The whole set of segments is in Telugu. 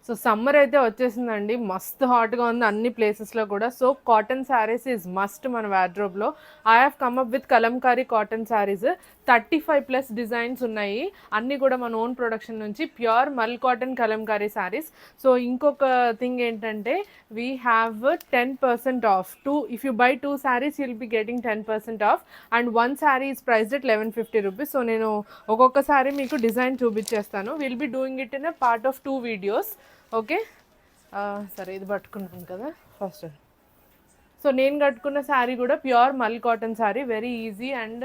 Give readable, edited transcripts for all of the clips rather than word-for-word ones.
సో సమ్మర్ అయితే వచ్చేసిందండి, మస్తు హాట్గా ఉంది అన్ని ప్లేసెస్లో కూడా. So cotton saris is must మన వార్డ్రోబ్లో. I have come up with kalamkari cotton saris. 35+ designs ఉన్నాయి, అన్నీ కూడా మన ఓన్ ప్రొడక్షన్ నుంచి pure mul cotton kalamkari saris. So ఇంకొక థింగ్ ఏంటంటే we have 10% off. If you buy 2 saris you will be getting 10% off, and 1 sari is priced at 1150 rupees. So నేను ఒక్కొక్క శారీ మీకు డిజైన్ చూపించేస్తాను. Will be doing it in a part of 2 videos. Okay, సరే ఇది పట్టుకున్నాను కదా ఫస్ట్. సో నేను కట్టుకున్న శారీ కూడా pure mul cotton sari, very easy and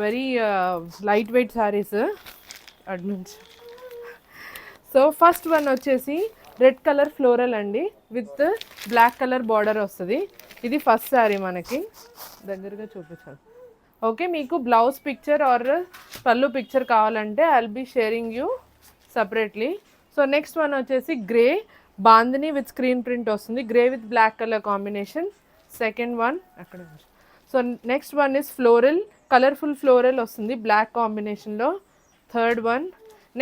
very light weight saris admins. So first one వచ్చేసి రెడ్ కలర్ ఫ్లోరల్ అండి, విత్ బ్లాక్ కలర్ బార్డర్ వస్తుంది. ఇది ఫస్ట్ శారీ మనకి, దగ్గరగా చూపించాలి. ఓకే, మీకు blouse picture or pallu picture కావాలంటే I will be sharing you separately. So next one వచ్చేసి grey bandhani with screen print వస్తుంది, grey with black colour combination. Second one అక్కడ. So next one is floral, colourful floral వస్తుంది బ్లాక్ కాంబినేషన్లో. Third one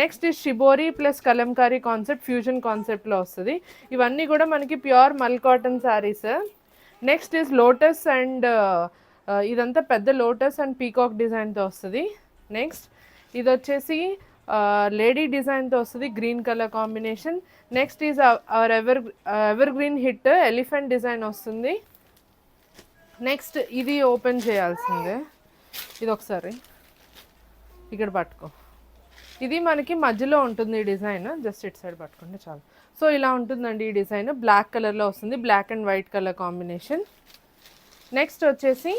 next is shibori plus Kalamkari concept, fusion కాన్సెప్ట్లో వస్తుంది. ఇవన్నీ కూడా మనకి pure mul cotton saris. Next is lotus and ఇదంతా పెద్ద లోటస్ అండ్ పీకాక్ డిజైన్తో వస్తుంది. నెక్స్ట్ ఇది వచ్చేసి లేడీ డిజైన్తో వస్తుంది, green colour combination. Next is our ever green hit elephant design వస్తుంది. నెక్స్ట్ ఇది ఓపెన్ చేయాల్సిందే, ఇది ఒకసారి ఇక్కడ పట్టుకో. ఇది మనకి మధ్యలో ఉంటుంది ఈ డిజైన్, జస్ట్ ఇటు సైడ్ పట్టుకుంటే చాలు. సో ఇలా ఉంటుందండి ఈ డిజైన్, బ్లాక్ కలర్లో వస్తుంది, black and white colour combination. Next వచ్చేసి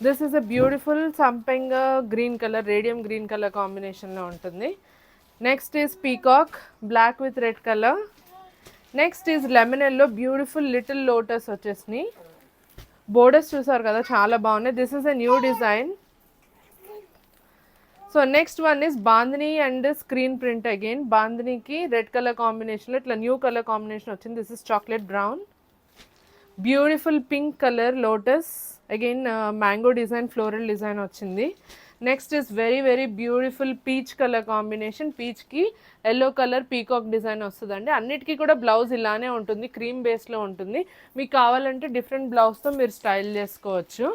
దిస్ ఈజ్ అ బ్యూటిఫుల్ సంపెంగా green colour, radium green colour కాంబినేషన్లో ఉంటుంది. Next is peacock black with red colour. Next is lemon yellow, beautiful little lotus వచ్చేసినాయి. బోర్డర్స్ చూసారు కదా చాలా బాగున్నాయి. This is a new design. So next one is bandhani and screen print again. బాందినికి రెడ్ కలర్ కాంబినేషన్లో ఇట్లా న్యూ కలర్ కాంబినేషన్ వచ్చింది. This is chocolate brown. Beautiful pink colour lotus, again mango design, floral design వచ్చింది. Next is very very beautiful peach colour combination, పీచ్కి ఎల్లో కలర్ పీకాక్ డిజైన్ వస్తుందండి. అన్నిటికీ కూడా బ్లౌజ్ ఇలానే ఉంటుంది, క్రీమ్ బేస్లో ఉంటుంది. మీకు కావాలంటే డిఫరెంట్ బ్లౌజ్తో మీరు స్టైల్ చేసుకోవచ్చు.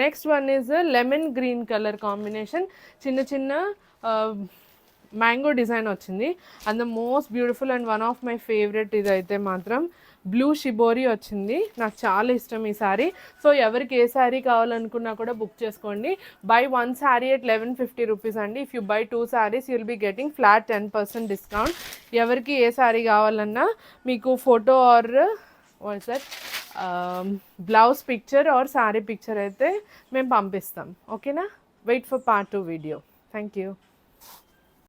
Next one is lemon green colour combination, చిన్న చిన్న మ్యాంగో డిజైన్ వచ్చింది. And the most beautiful and one of my favourite ఇదైతే మాత్రం బ్లూ షిబోరి వచ్చింది, నాకు చాలా ఇష్టం ఈ శారీ. సో ఎవరికి ఏ శారీ కావాలనుకున్నా కూడా బుక్ చేసుకోండి. బై 1 శారీ at 1150 రూపీస్ అండి. If you buy 2 saris you will be getting flat 10% discount. ఎవరికి ఏ శారీ కావాలన్నా మీకు photo or what's that blouse picture or sari picture అయితే మేము పంపిస్తాం. ఓకేనా, wait for part 2 video. Thank you.